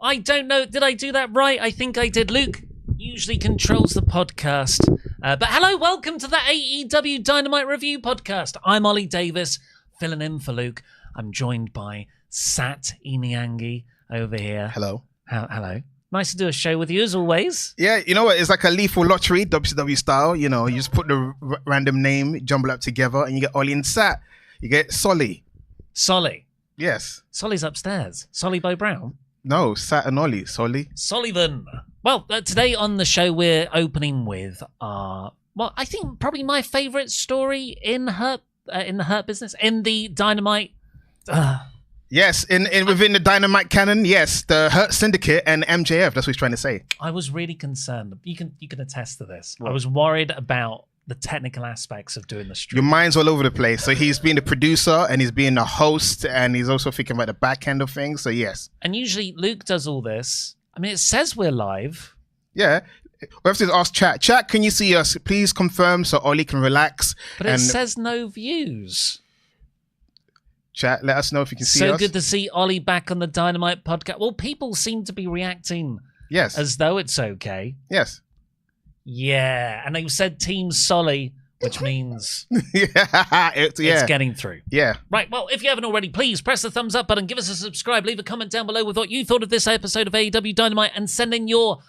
I don't know. Did I do that right? I think I did. Luke usually controls the podcast. But hello, welcome to the AEW Dynamite Review Podcast. I'm Ollie Davis, filling in for Luke. I'm joined by Sat Iniangi over here. Hello. Hello. Nice to do a show with you as always. Yeah, you know what? It's like a lethal lottery, WCW style. You know, you just put the random name, jumble up together, and you get Oli and Sat. You get Solly. Solly. Yes. Solly's upstairs. Solly Bo Brown. No, Sat and Oli. Solly. Sullivan. Well, today on the show we're opening with I think probably my favourite story in the Hurt business, in the Dynamite. Yes, within the Dynamite canon, yes, the Hurt Syndicate and MJF. That's what he's trying to say. I was really concerned. You can attest to this. What? I was worried about the technical aspects of doing the stream. Your mind's all over the place. So he's being the producer and he's being the host and he's also thinking about the back end of things. So yes. And usually Luke does all this. I mean, it says we're live. Yeah. We have to ask chat. Chat, can you see us? Please confirm so Oli can relax. But it says no views. Chat, let us know if you can see us. So good to see Ollie back on the Dynamite podcast. Well, people seem to be reacting as though it's okay. Yes. Yeah. And they said Team Solly, which means it's getting through. Yeah. Right. Well, if you haven't already, please press the thumbs up button, give us a subscribe, leave a comment down below with what you thought of this episode of AEW Dynamite, and send in your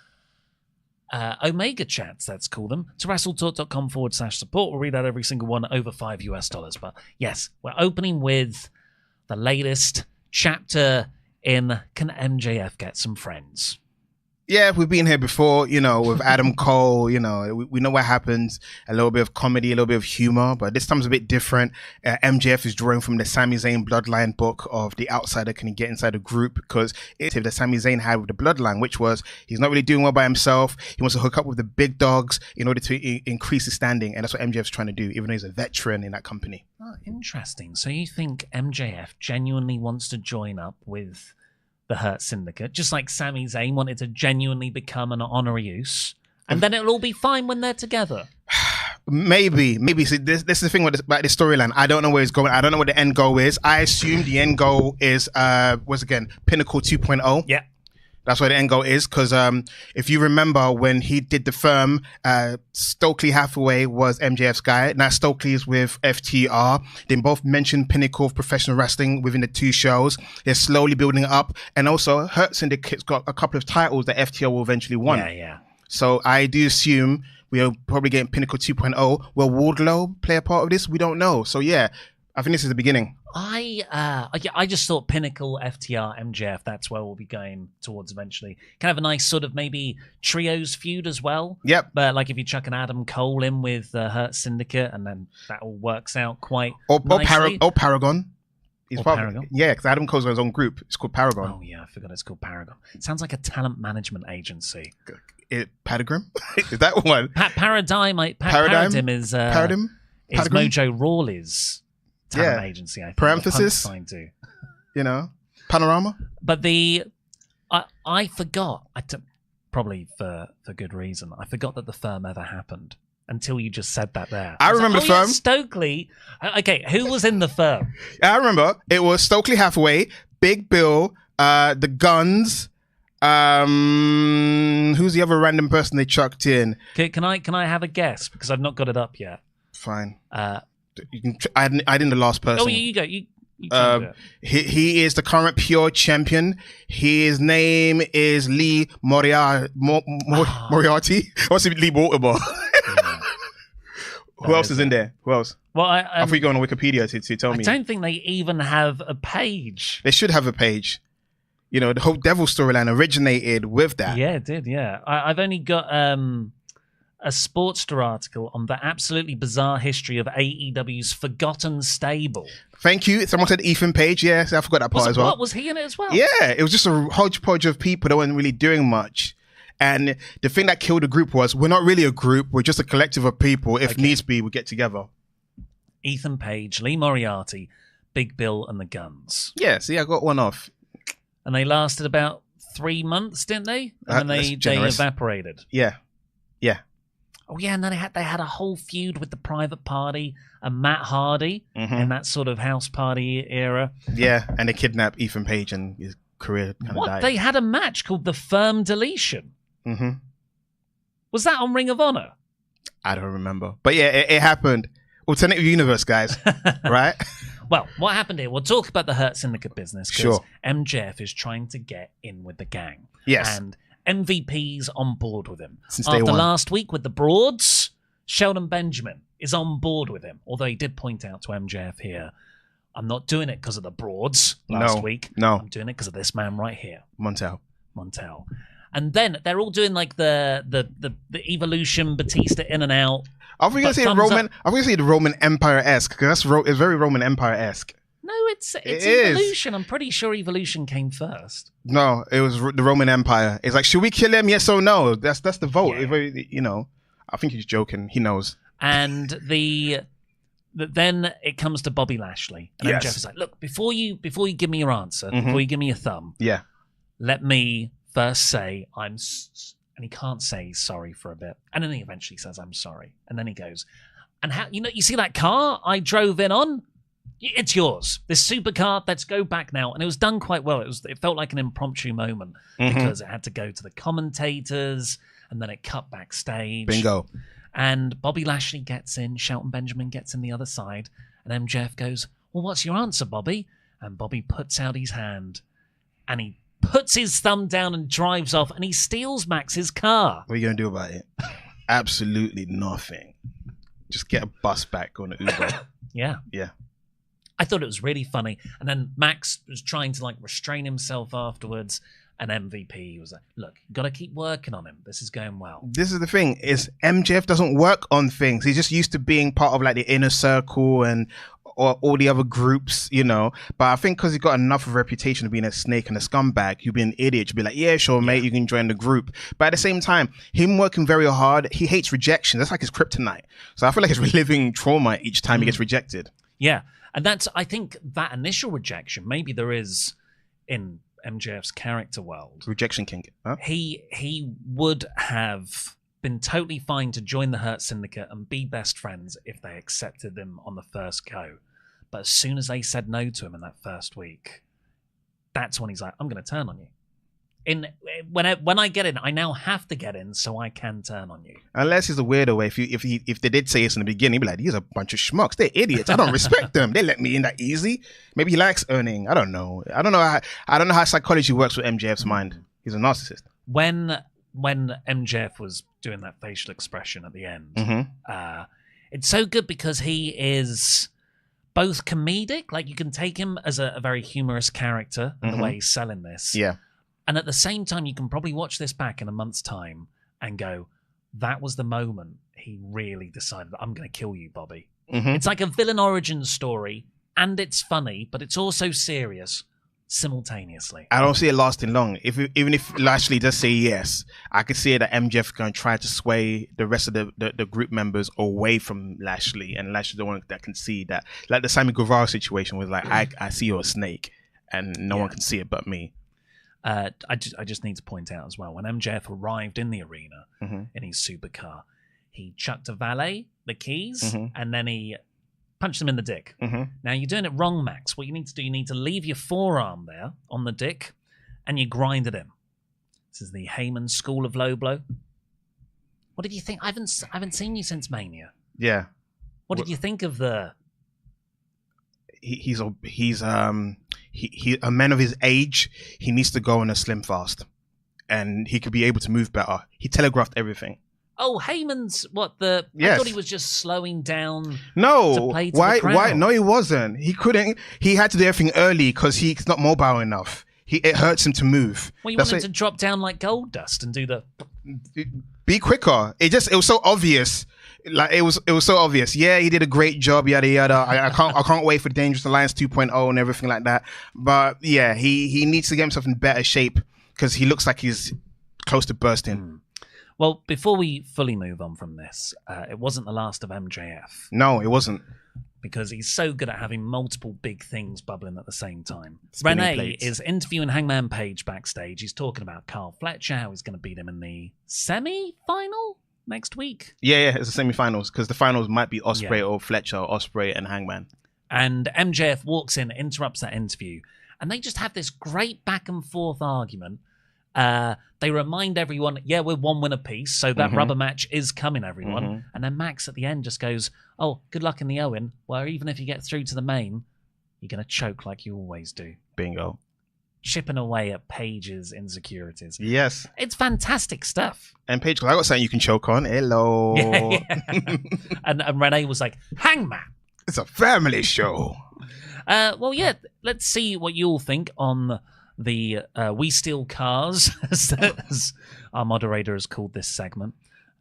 OmegaChats, let's call them, to WrestleTalk.com/support. We'll read out every single one over $5. But yes, we're opening with the latest chapter in Can MJF Get Some Friends? Yeah, we've been here before, you know, with Adam Cole, you know, we know what happens, a little bit of comedy, a little bit of humor, but this time's a bit different. MJF is drawing from the Sami Zayn bloodline book of The Outsider Can He Get Inside a Group, because it's the Sami Zayn had with the bloodline, which was he's not really doing well by himself. He wants to hook up with the big dogs in order to increase his standing, and that's what MJF's trying to do, even though he's a veteran in that company. Oh, interesting. So you think MJF genuinely wants to join up with the Hurt Syndicate, just like Sami Zayn wanted to genuinely become an honorary use, and then it'll all be fine when they're together? Maybe. See, this is the thing about this storyline. I don't know where it's going. I don't know what the end goal is. I assume the end goal is Pinnacle 2.0. Yeah. That's what the end goal is, because if you remember when he did the firm, Stokley Hathaway was MJF's guy. Now Stokley is with FTR. They both mentioned pinnacle of professional wrestling within the two shows. They're slowly building it up. And also, Hurt Syndicate's got a couple of titles that FTR will eventually win. Yeah. So I do assume we're probably getting Pinnacle 2.0. Will Wardlow play a part of this? We don't know. So yeah, I think this is the beginning. I just thought Pinnacle, FTR, MJF, that's where we'll be going towards eventually. Kind of a nice sort of maybe trios feud as well. Yep. But like if you chuck an Adam Cole in with the Hurt Syndicate, and then that all works out quite nicely. Or Paragon. Paragon? Yeah, because Adam Cole's got his own group. It's called Paragon. Oh yeah, I forgot it's called Paragon. It sounds like a talent management agency. Padagram? Is that one? Paradigm is Mojo Rawley's talent agency, I think. Parenthesis, you know, Panorama. But I forgot, probably for good reason, I forgot that the firm ever happened until you just said that there. I remember the firm. Yeah, Stokley. Okay, who was in the firm? I remember. It was Stokley Hathaway, Big Bill, the Guns. Who's the other random person they chucked in? Can I have a guess, because I've not got it up yet? Fine. You can. I didn't the last person. Oh, you go. You he is the current pure champion. His name is Lee Moriarty. Moriarty. What's it? Lee Baltimore. Yeah. Who else is in there? Who else? Well, I thought you go on Wikipedia to tell me. I don't think they even have a page. They should have a page. You know, the whole Devil storyline originated with that. Yeah, it did. Yeah, I've only got a Sportster article on the absolutely bizarre history of AEW's Forgotten Stable. Thank you. Someone said Ethan Page. Yes, I forgot that part as well. What, was he in it as well? Yeah, it was just a hodgepodge of people that weren't really doing much. And the thing that killed the group was, we're not really a group. We're just a collective of people. If needs be, we get together. Ethan Page, Lee Moriarty, Big Bill, and the Guns. Yeah, see, I got one off. And they lasted about 3 months, didn't they? And then they evaporated. Yeah. Oh yeah, and then they had a whole feud with the Private Party and Matt Hardy in that sort of house party era. Yeah, and they kidnapped Ethan Page and career kind of What? died. They had a match called the Firm Deletion. Mm-hmm. Was that on Ring of Honor? I don't remember. But yeah, it happened. Alternative universe, guys. Right? Well, what happened here? We'll talk about the Hurt Syndicate business because Sure. MJF is trying to get in with the gang. Yes. And MVP's on board with him. Since day After one. last week with the Broads, Sheldon Benjamin is on board with him. Although he did point out to MJF here, I'm not doing it because of the Broads last week. No. I'm doing it because of this man right here. Montel. And then they're all doing like the Evolution, Batista in and out. I was gonna say Roman. I was gonna say the Roman Empire-esque because it's very Roman Empire-esque. No, it's It Evolution. I'm pretty sure Evolution came first. No, it was the Roman Empire. It's like, should we kill him? Yes or no? That's the vote. Yeah. I think he's joking. He knows. And then it comes to Bobby Lashley, and Yes. MJF is like, "Look, before you give me your answer, Mhm. before you give me your thumb, Yeah. let me first say and he can't say he's sorry for a bit, and then he eventually says I'm sorry, and then he goes, and how you see that car I drove in on? It's yours. This supercar. Let's go back now. And it was done quite well. It felt like an impromptu moment because it had to go to the commentators, and then it cut backstage. Bingo. And Bobby Lashley gets in, Shelton Benjamin gets in the other side, and MJF goes, well, what's your answer, Bobby? And Bobby puts out his hand, and he puts his thumb down and drives off, and he steals Max's car. What are you going to do about it? Absolutely nothing. Just get a bus back on the Uber. Yeah. Yeah. I thought it was really funny. And then Max was trying to like restrain himself afterwards, and MVP was like, look, you got to keep working on him. This is going well. This is the thing, is MJF doesn't work on things. He's just used to being part of like the inner circle and or all the other groups, But I think because he's got enough of a reputation of being a snake and a scumbag, you'd be an idiot. You'd be like, yeah, sure, mate, you can join the group. But at the same time, him working very hard, he hates rejection. That's like his kryptonite. So I feel like he's reliving trauma each time he gets rejected. Yeah. And I think that initial rejection, maybe there is in MJF's character world. Rejection king. Huh? He would have been totally fine to join the Hurt Syndicate and be best friends if they accepted him on the first go. But as soon as they said no to him in that first week, that's when he's like, I'm going to turn on you. When I get in, I now have to get in so I can turn on you. Unless he's a weirdo. If they did say this in the beginning, he'd be like, these are a bunch of schmucks. They're idiots. I don't respect them. They let me in that easy. Maybe he likes earning. I don't know. I don't know how psychology works with MJF's mind. He's a narcissist. When MJF was doing that facial expression at the end, it's so good because he is both comedic, like you can take him as a very humorous character in the way he's selling this. Yeah. And at the same time, you can probably watch this back in a month's time and go, that was the moment he really decided, I'm going to kill you, Bobby. It's like a villain origin story, and it's funny, but it's also serious simultaneously. I don't see it lasting long. Even if Lashley does say yes, I could see that MJF is going to try to sway the rest of the group members away from Lashley, and Lashley's the one that can see that. Like the Sammy Guevara situation was like, I see you're a snake, and no one can see it but me. I just need to point out as well, when MJF arrived in the arena in his supercar, he chucked a valet the keys and then he punched him in the dick. Now, you're doing it wrong, Max. What you need to do, you need to leave your forearm there on the dick and you grind it in. This is the Heyman School of Low Blow. What did you think? I haven't seen you since Mania. Yeah. What did you think of the... He's a man of his age. He needs to go on a slim fast, and he could be able to move better. He telegraphed everything. Oh, Heyman's I thought he was just slowing down. No, to play to why? The crowd. Why? No, he wasn't. He couldn't. He had to do everything early because he's not mobile enough. It hurts him to move. Well, you want him to drop down like gold dust and do the. Be quicker. It was so obvious. Like it was so obvious. Yeah, he did a great job. Yada yada. I can't wait for Dangerous Alliance 2.0 and everything like that. But yeah, he needs to get himself in better shape because he looks like he's close to bursting. Well, before we fully move on from this, it wasn't the last of MJF. No, it wasn't. Because he's so good at having multiple big things bubbling at the same time. Renee is interviewing Hangman Page backstage. He's talking about Carl Fletcher, how he's going to beat him in the semi-final next week. Yeah, it's the semi-finals because the finals might be Ospreay or Fletcher, or Ospreay and Hangman. And MJF walks in, interrupts that interview, and they just have this great back and forth argument. They remind everyone, yeah, we're one win apiece, so that rubber match is coming, everyone. And then Max at the end just goes, oh, good luck in the Owen, where even if you get through to the main, you're going to choke like you always do. Bingo. Chipping away at Paige's insecurities. Yes. It's fantastic stuff. And Paige goes, I got something you can choke on. Hello. Yeah. and Renee was like, Hangman. It's a family show. Well, yeah, let's see what you all think on the We Steal Cars, as our moderator has called this segment.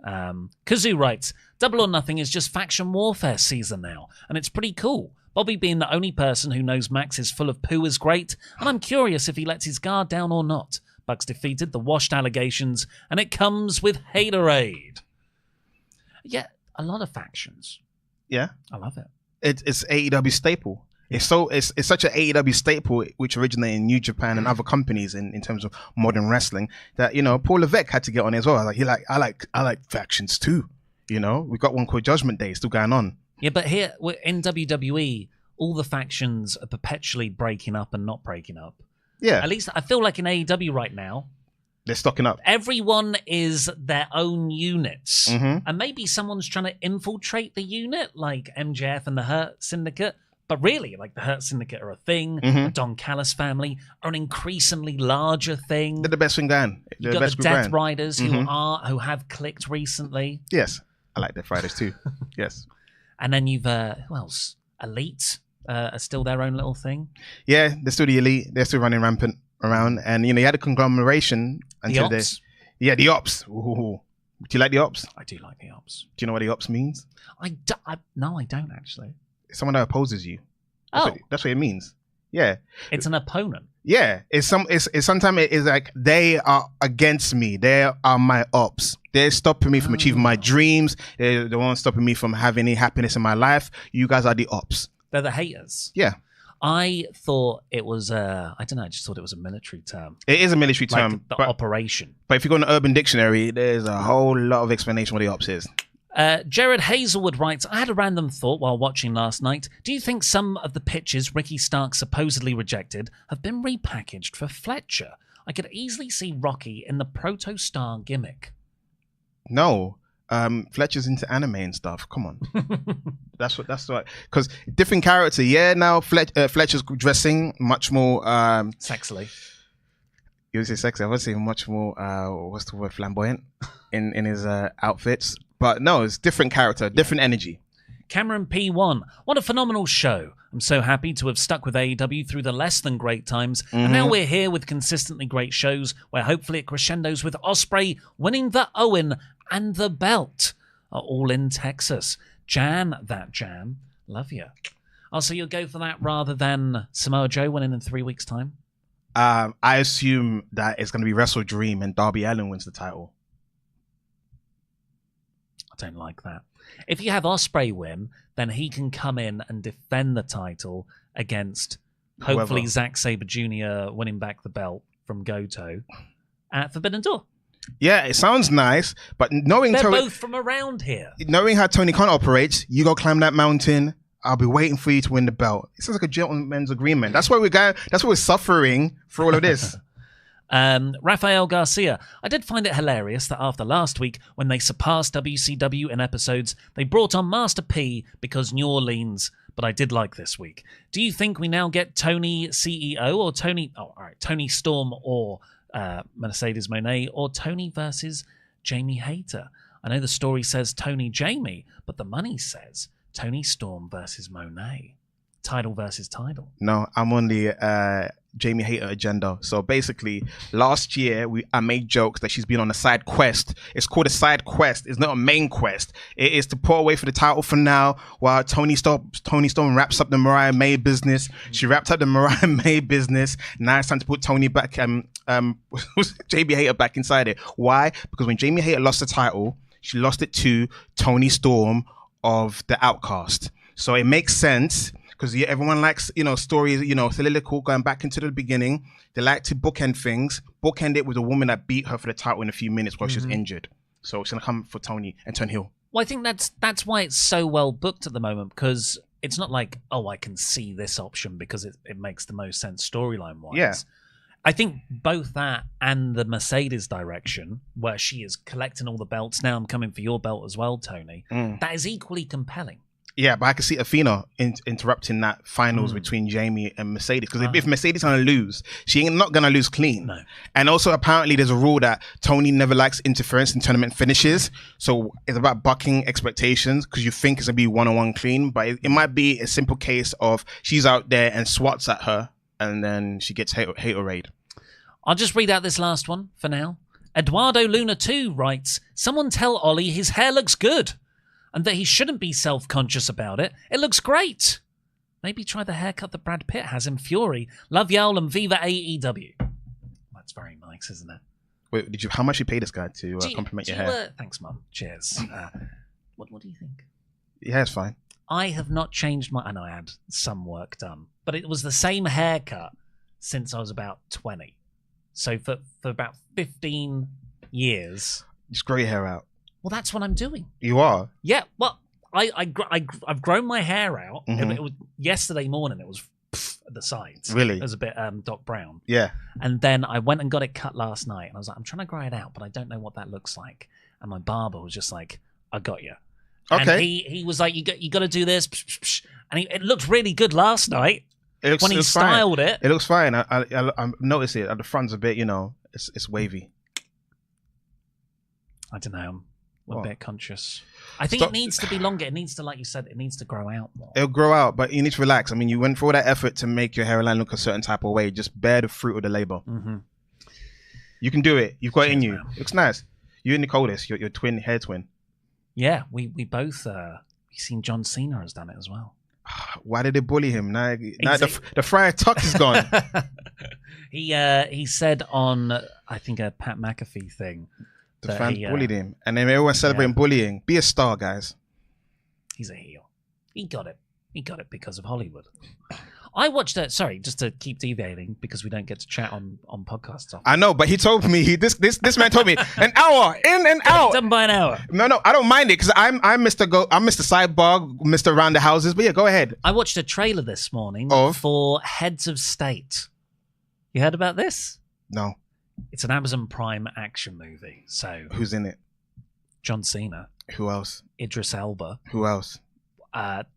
Kazoo writes, Double or Nothing is just faction warfare season now, and it's pretty cool. Bobby being the only person who knows Max is full of poo is great, and I'm curious if he lets his guard down or not. Bucks defeated the washed allegations, and it comes with haterade. Yeah, a lot of factions. Yeah. I love it. It's AEW staple. It's such an AEW staple, which originated in New Japan and other companies in terms of modern wrestling, that, you know, Paul Levesque had to get on as well. Like I like factions too. You know, we got one called Judgment Day still going on. Yeah, but here in WWE, all the factions are perpetually breaking up and not breaking up. Yeah. At least I feel like in AEW right now, they're stocking up. Everyone is their own units. Mm-hmm. And maybe someone's trying to infiltrate the unit, like MJF and the Hurt Syndicate. But really, like the Hurt Syndicate are a thing. The Don Callis family are an increasingly larger thing. They're the best thing going. You've got the Death Riders who have clicked recently. Yes. I like Death Riders too. Yes. And then you've, who else? Elite are still their own little thing. Yeah, they're still the Elite. They're still running rampant around. And, you know, you had a conglomeration until the Ops. The Ops. Ooh. Do you like the Ops? I do like the Ops. Do you know what the Ops means? No, I don't actually. Someone that opposes you. That's what it means. Yeah. It's an opponent. Yeah. It's sometimes it is like they are against me. They are my ops. They're stopping me from achieving my dreams. They're the ones stopping me from having any happiness in my life. You guys are the ops. They're the haters. Yeah. I thought it was I don't know, I just thought it was a military term. It is a military term. Like the operation. But if you go on the Urban Dictionary, there's a whole lot of explanation what the ops is. Jared Hazelwood writes, I had a random thought while watching last night. Do you think some of the pitches Ricky Stark supposedly rejected have been repackaged for Fletcher? I could easily see Rocky in the Proto-Star gimmick. No. Fletcher's into anime and stuff. Come on. That's what. Because different character. Yeah, now Fletcher's dressing much more... sexily. You would say sexy. I would say much more, what's the word, flamboyant in his outfits. But no, it's different character, different energy. Cameron P1, what a phenomenal show. I'm so happy to have stuck with AEW through the less than great times. And now we're here with consistently great shows where hopefully it crescendos with Ospreay winning the Owen and the belt. All in Texas. Jam that jam. Love you. Oh, so you'll go for that rather than Samoa Joe winning in 3 weeks' time? I assume that it's going to be Wrestle Dream and Darby Allin wins the title. I don't like that. If you have Ospreay win, then he can come in and defend the title against hopefully Whoever. Zack Sabre Jr. winning back the belt from Goto at Forbidden Door. Yeah, it sounds nice, but knowing They're both from around here. Knowing how Tony Khan operates, you go climb that mountain. I'll be waiting for you to win the belt. It sounds like a gentleman's agreement. That's why we're suffering for all of this. Rafael Garcia, I did find it hilarious that after last week, when they surpassed WCW in episodes, they brought on Master P because New Orleans, but I did like this week. Do you think we now get Tony CEO or Toni Storm or Mercedes Moné, or Tony versus Jamie Hayter? I know the story says Tony Jamie, but the money says Toni Storm versus Moné. Title versus title. No, I'm on the Jamie Hayter agenda. So basically, last year I made jokes that she's been on a side quest. It's called a side quest. It's not a main quest. It is to pull away for the title for now while Toni Storm wraps up the Mariah May business. She wrapped up the Mariah May business. Now it's time to put Tony back, Jamie Hayter back inside it. Why? Because when Jamie Hayter lost the title, she lost it to Toni Storm of the Outcast. So it makes sense. Because everyone likes, stories, soliloquy going back into the beginning. They like to bookend things. Bookend it with a woman that beat her for the title in a few minutes while she was injured. So it's going to come for Toni and turn heel. Well, I think that's why it's so well booked at the moment, because it's not like, oh, I can see this option because it makes the most sense storyline-wise. Yeah. I think both that and the Mercedes direction, where she is collecting all the belts, now I'm coming for your belt as well, Tony, that is equally compelling. Yeah, but I can see Athena interrupting that finals between Jamie and Mercedes. Because if Mercedes is going to lose, she ain't not going to lose clean. No. And also, apparently, there's a rule that Tony never likes interference in tournament finishes. So it's about bucking expectations because you think it's going to be one-on-one clean. But it might be a simple case of she's out there and swats at her and then she gets haterade. I'll just read out this last one for now. Eduardo Luna 2 writes, someone tell Oli his hair looks good. And that he shouldn't be self-conscious about it. It looks great. Maybe try the haircut that Brad Pitt has in Fury. Love y'all and Viva AEW. That's very nice, isn't it? Wait, how much you pay this guy to compliment your hair? Thanks, Mum. Cheers. What do you think? Yeah, it's fine. I have not changed I know I had some work done, but it was the same haircut since I was about 20. So for about 15 years. Just grow your hair out. Well, that's what I'm doing. You are? Yeah. Well, I've grown my hair out. It was yesterday morning. It was at the sides. Really? It was a bit Doc Brown. Yeah. And then I went and got it cut last night. And I was like, I'm trying to grow it out, but I don't know what that looks like. And my barber was just like, I got you. Okay. And he was like, you got to do this. And it looked really good last night. When he styled it. It looks fine. I noticed it. At the front's a bit, it's wavy. I don't know. I'm a bit conscious. I think it needs to be longer. It needs to, like you said, it needs to grow out more. It'll grow out, but you need to relax. I mean, you went through all that effort to make your hairline look a certain type of way. Just bear the fruit of the labor. You can do it. You've got it in you. It looks nice. You and Nicolas, your hair twin. Yeah, we both. You've seen John Cena has done it as well. Why did they bully him? Now the Friar Tuck is gone. He said on, I think, a Pat McAfee thing. The fans bullied him. And then everyone's celebrating bullying. Be a star, guys. He's a heel. He got it. He got it because of Hollywood. I watched it. Sorry, just to keep deviating because we don't get to chat on podcasts often. I know, but he told me, this man told me, an hour, in and out. Done by an hour. No, I don't mind it because I'm Mr. Sidebar, Mr. Around the Houses. But yeah, go ahead. I watched a trailer this morning for Heads of State. You heard about this? No. It's an Amazon Prime action movie. So who's in it? John Cena. Who else? Idris Elba. Who else? The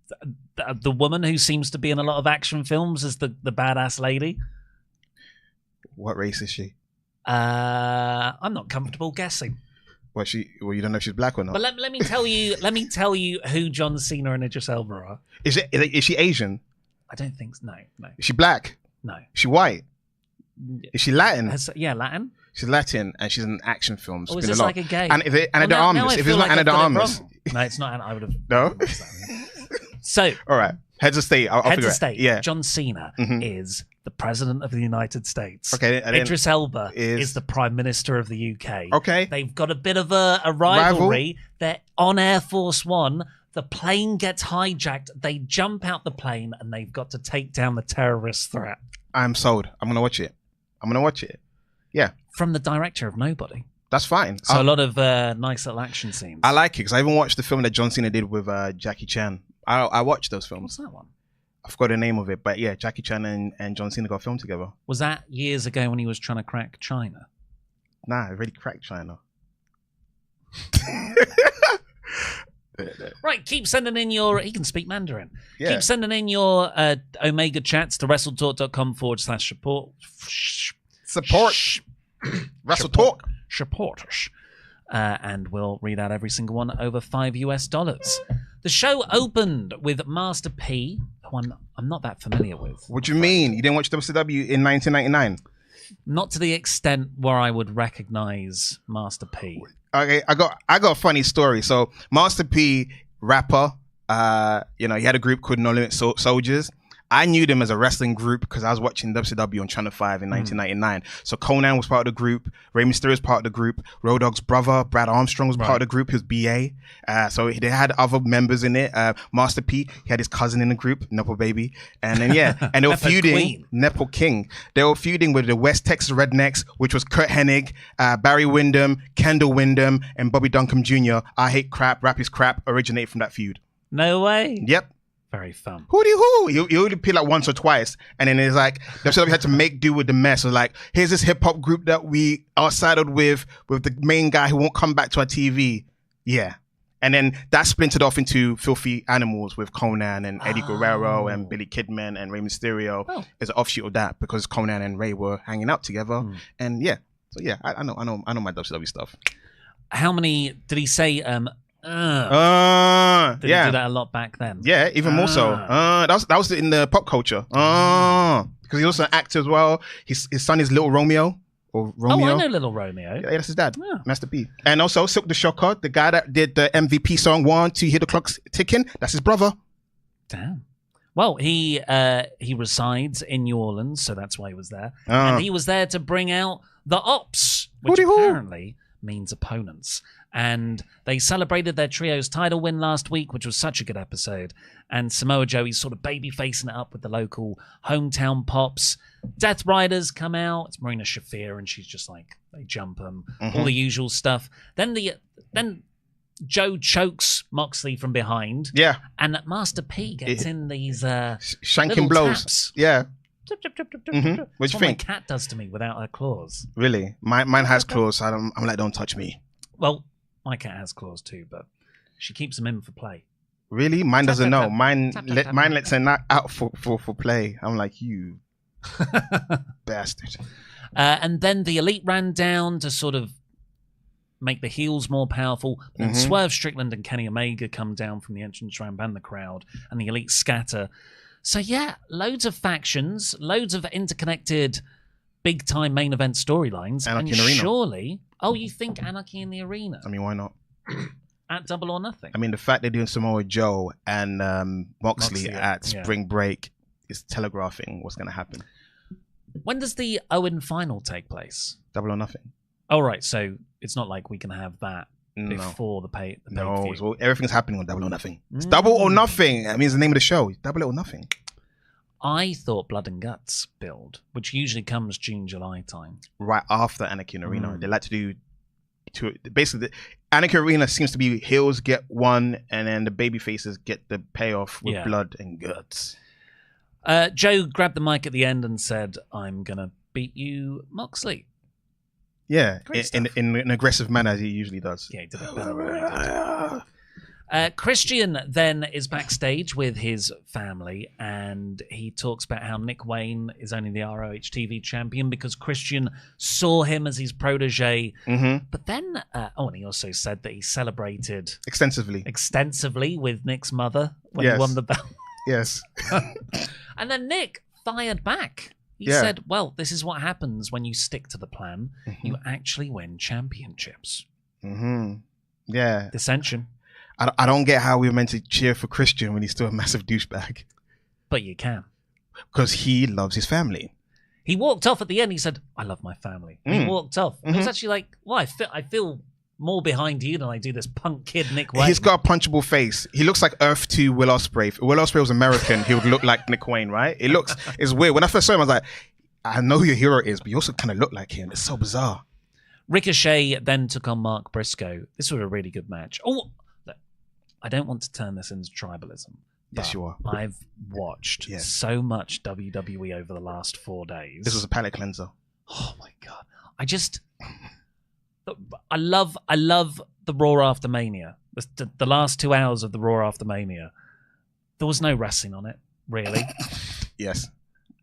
woman who seems to be in a lot of action films is the badass lady. What race is she? I'm not comfortable guessing. Well, you don't know if she's black or not. But let me tell you. Let me tell you who John Cena and Idris Elba are. Is she Asian? I don't think so. No. Is she black? No. Is she white? Is she Latin? Latin. She's Latin and she's in an action film. Or is this like a gay? And Anna de Armas. If it's not Anna de Armas. No, it's not Anna. I would have. No? So. All right. Heads of State. I'll Heads figure of State. It. Yeah. John Cena is the President of the United States. Okay. Idris Elba is the Prime Minister of the UK. Okay. They've got a bit of a rivalry. They're on Air Force One. The plane gets hijacked. They jump out the plane and they've got to take down the terrorist threat. I'm sold. I'm going to watch it. Yeah. From the director of Nobody. That's fine. So a lot of nice little action scenes. I like it because I even watched the film that John Cena did with Jackie Chan. I watched those films. What's that one? I forgot the name of it, but yeah, Jackie Chan and John Cena got filmed together. Was that years ago when he was trying to crack China? Nah, I already cracked China. Right, keep sending in your... He can speak Mandarin. Yeah. Keep sending in your Omega chats to WrestleTalk.com/support. WrestleTalk. Support us. And we'll read out every single one over $5. The show opened with Master P, who I'm not that familiar with. What do you mean? You didn't watch WCW in 1999? Not to the extent where I would recognize Master P. Okay, I got a funny story. So Master P, rapper, he had a group called No Limit Soldiers. I knew them as a wrestling group because I was watching WCW on Channel 5 in 1999. So Conan was part of the group. Rey Mysterio was part of the group. Road Dogg's brother, Brad Armstrong, was part of the group. He was BA. So they had other members in it. Master P, he had his cousin in the group, Nepo Baby. And then, and they were feuding. Nepo King. They were feuding with the West Texas Rednecks, which was Kurt Hennig, Barry Windham, Kendall Windham, and Bobby Duncombe Jr. I Hate Crap, Rap is Crap, originated from that feud. No way. Yep. Very fun. Hooty-hoo! You only appear like once or twice. And then it's like, we had to make do with the mess. It was like, here's this hip-hop group that we are sided with the main guy who won't come back to our TV. Yeah. And then that splintered off into Filthy Animals with Conan and Eddie Guerrero and Billy Kidman and Rey Mysterio. As an offshoot of that because Conan and Ray were hanging out together. And yeah. So yeah, I know my WCW stuff. How many did he say? Did he do that a lot back then? Yeah, even more so. That was in the pop culture. Because he's also an actor as well. His son is Little Romeo. Or Romeo. Oh, I know Little Romeo. Yeah, that's his dad, Master P. And also Silk the Shocker, the guy that did the MVP song 1, 2, Hear the Clock's Ticking. That's his brother. Damn. Well, he resides in New Orleans, so that's why he was there. And he was there to bring out the Ops, which apparently means opponents. And they celebrated their trio's title win last week, which was such a good episode. And Samoa Joe's sort of baby facing it up with the local hometown pops. Death Riders come out. It's Marina Shafir, and she's just like, they jump them. All the usual stuff. Then Joe chokes Moxley from behind. Yeah. And Master P gets in these shanking blows. Taps. Yeah. What do you think? My cat does to me without her claws. Really? Mine has claws. So I'm like, don't touch me. Well, my cat has claws too, but she keeps them in for play. Really? Mine doesn't know. Mine lets her not out for play. I'm like, you bastard. And then the Elite ran down to sort of make the heels more powerful. Then Swerve Strickland and Kenny Omega come down from the entrance ramp and the crowd, and the Elite scatter. So yeah, loads of factions, loads of interconnected big-time main event storylines. Anarchy and in the Arena. Surely... Oh, you think Anarchy in the Arena? I mean, why not? At Double or Nothing? I mean, the fact they're doing Samoa Joe and Moxley at Spring Break is telegraphing what's going to happen. When does the Owen final take place? Double or Nothing. Oh, right. So it's not like we can have that before the pay. No, everything's happening on Double or Nothing. It's Double or Nothing. That means the name of the show. Double it or Nothing. I thought Blood and Guts build, which usually comes June, July time. Right after Anarchy in the Arena. They like to do... Basically, Anarchy Arena seems to be heels get one, and then the baby faces get the payoff with Blood and Guts. Joe grabbed the mic at the end and said, I'm going to beat you, Moxley. Yeah, in an aggressive manner as he usually does. Yeah, he did it better. Christian then is backstage with his family, and he talks about how Nick Wayne is only the ROH TV champion because Christian saw him as his protege. But then, and he also said that he celebrated extensively with Nick's mother when he won the belt. Yes. And then Nick fired back. He said, well, this is what happens when you stick to the plan. You actually win championships. Yeah. Dissension. I don't get how we were meant to cheer for Christian when he's still a massive douchebag. But you can. Because he loves his family. He walked off at the end. He said, I love my family. And he walked off. It was actually like, well, I feel more behind you than I do this punk kid, Nick Wayne. He's got a punchable face. He looks like Earth 2 Will Ospreay. If Will Ospreay was American, he would look like Nick Wayne, right? It's weird. When I first saw him, I was like, I know who your hero is, but you also kind of look like him. It's so bizarre. Ricochet then took on Mark Briscoe. This was a really good match. Oh, I don't want to turn this into tribalism. Yes, you are. I've watched so much WWE over the last 4 days. This was a palate cleanser. Oh my God. I love the Raw After Mania. The last 2 hours of the Raw After Mania. There was no wrestling on it, really. Yes.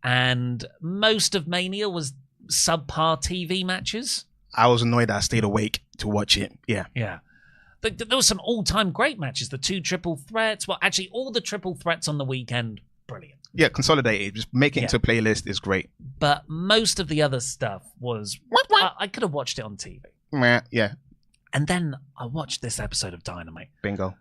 And most of Mania was subpar TV matches. I was annoyed that I stayed awake to watch it. Yeah. Yeah. There was some all-time great matches. The 2 triple threats. Well, actually, all the triple threats on the weekend, brilliant. Yeah, consolidated. Just make it into a playlist is great. But most of the other stuff was... I could have watched it on TV. Yeah. And then I watched this episode of Dynamite. Bingo.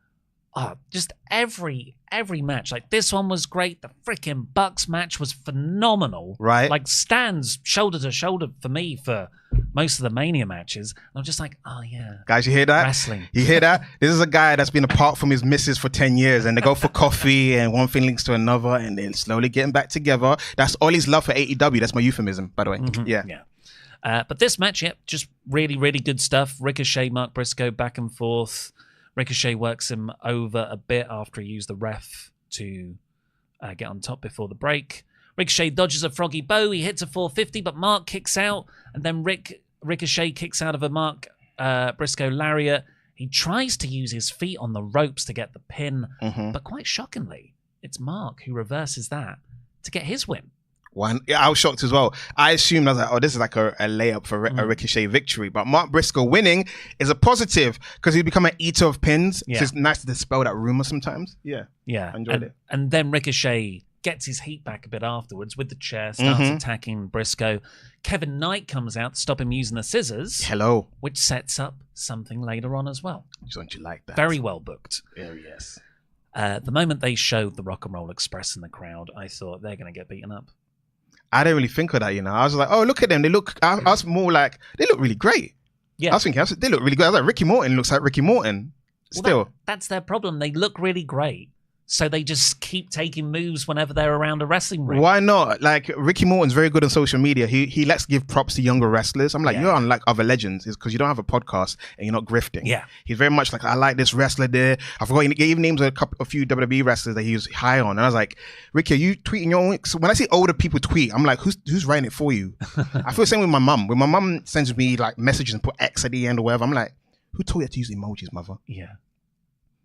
Just every match. Like, this one was great. The freaking Bucks match was phenomenal. Right. Like, stands shoulder to shoulder for me for most of the Mania matches. And I'm just like, oh, yeah. Guys, you hear that? Wrestling. You hear that? This is a guy that's been apart from his missus for 10 years, and they go for coffee, and one thing links to another, and then slowly getting back together. That's Oli's love for AEW. That's my euphemism, by the way. Yeah. But this match, just really, really good stuff. Ricochet, Mark Briscoe, back and forth. Ricochet works him over a bit after he used the ref to get on top before the break. Ricochet dodges a froggy bow. He hits a 450, but Mark kicks out. And then Ricochet kicks out of a Mark Briscoe lariat. He tries to use his feet on the ropes to get the pin. But quite shockingly, it's Mark who reverses that to get his win. I was shocked as well. I assumed, I was like, oh, this is like a layup for a Ricochet victory. But Mark Briscoe winning is a positive because he's become an eater of pins. Yeah. So it's nice to dispel that rumor sometimes. Yeah. I enjoyed it. And then Ricochet gets his heat back a bit afterwards with the chair, starts attacking Briscoe. Kevin Knight comes out to stop him using the scissors. Hello. Which sets up something later on as well. Don't you like that? Very well booked. Yeah, yes. The moment they showed the Rock and Roll Express in the crowd, I thought they're going to get beaten up. I didn't really think of that, I was like, oh, look at them. They look, I was more like, they look really great. Yeah. I was thinking, they look really good. I was like, Ricky Morton looks like Ricky Morton. Still. Well, that's their problem. They look really great. So they just keep taking moves whenever they're around a wrestling ring. Why not? Like, Ricky Morton's very good on social media. He likes to give props to younger wrestlers. I'm like, you're unlike other legends. It's because you don't have a podcast and you're not grifting. Yeah. He's very much like, I like this wrestler there. I forgot, he even names a few WWE wrestlers that he was high on. And I was like, Ricky, are you tweeting your own? So when I see older people tweet, I'm like, who's writing it for you? I feel the same with my mum. When my mum sends me like messages and put X at the end or whatever, I'm like, who told you to use emojis, mother? Yeah.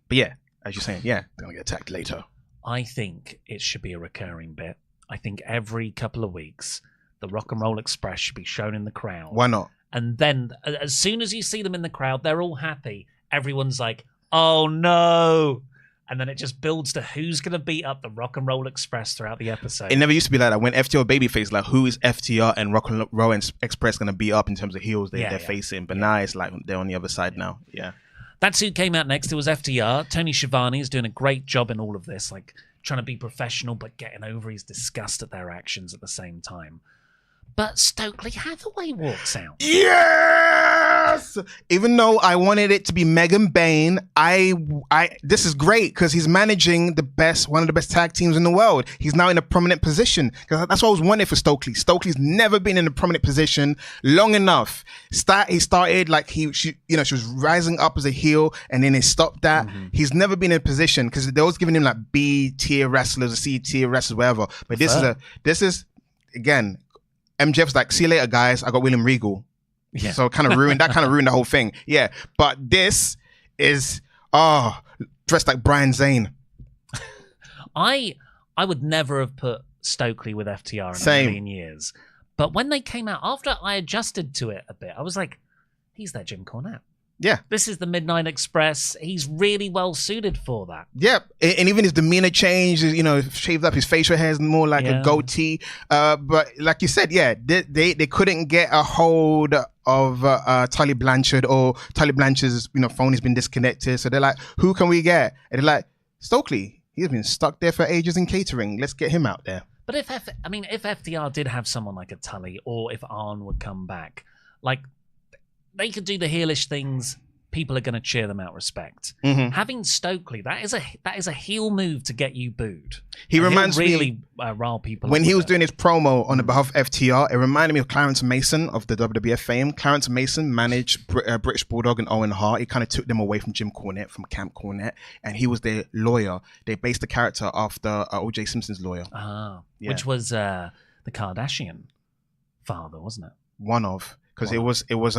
But yeah, as you're saying, they're going to get attacked later. I think it should be a recurring bit. I think every couple of weeks, the Rock and Roll Express should be shown in the crowd. Why not? And then as soon as you see them in the crowd, they're all happy. Everyone's like, oh no. And then it just builds to who's going to beat up the Rock and Roll Express throughout the episode. It never used to be like that. When FTR babyface, like, who is FTR and Rock and Roll Express going to beat up in terms of heels they're facing? But now it's like they're on the other side now. Yeah. That's who came out next. It was FTR. Tony Schiavone is doing a great job in all of this, like trying to be professional, but getting over his disgust at their actions at the same time. But Stokley Hathaway walks out. Yes! Even though I wanted it to be Megan Bain, this is great because he's managing one of the best tag teams in the world. He's now in a prominent position. That's what I was wanting for Stokley. Stokley's never been in a prominent position long enough. He started like she was rising up as a heel, and then he stopped that. He's never been in a position because they're always giving him like B tier wrestlers, C tier wrestlers, whatever. But this is again. MJF's like, see you later, guys. I got William Regal. Yeah. So kind of ruined the whole thing. Yeah. But this is, dressed like Brian Zane. I would never have put Stokley with FTR in a million years. But when they came out, after I adjusted to it a bit, I was like, he's their Jim Cornette. Yeah. This is the Midnight Express. He's really well suited for that. Yeah. And even his demeanor changed, shaved up his facial hair is more like a goatee. But like you said, they couldn't get a hold of Tully Blanchard, or Tully Blanchard's phone has been disconnected. So they're like, who can we get? And they're like, Stokley. He's been stuck there for ages in catering. Let's get him out there. But if FTR did have someone like a Tully, or if Arn would come back, like, they could do the heelish things. People are going to cheer them out respect. Having Stokley, that is a heel move to get you booed. He reminds me rile people when he was doing his promo on the behalf of FTR. It reminded me of Clarence Mason of the WWF fame. Clarence Mason managed British Bulldog and Owen Hart. He kind of took them away from Jim Cornette, from Camp Cornette, and he was their lawyer. They based the character after O.J. Simpson's lawyer, which was the Kardashian father, wasn't it? One of. Because it was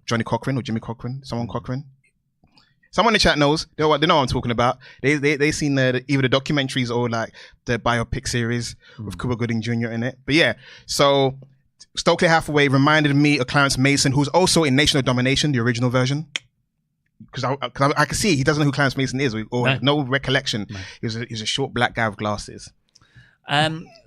Johnny Cochran or Jimmy Cochran, someone in the chat knows. They know what I'm talking about. They seen either the documentaries or like the biopic series with Cuba Gooding Jr. in it. But yeah, so Stokley Hathaway reminded me of Clarence Mason, who's also in Nation of Domination, the original version. Because I can see he doesn't know who Clarence Mason is, or no recollection. No. He's a short black guy with glasses.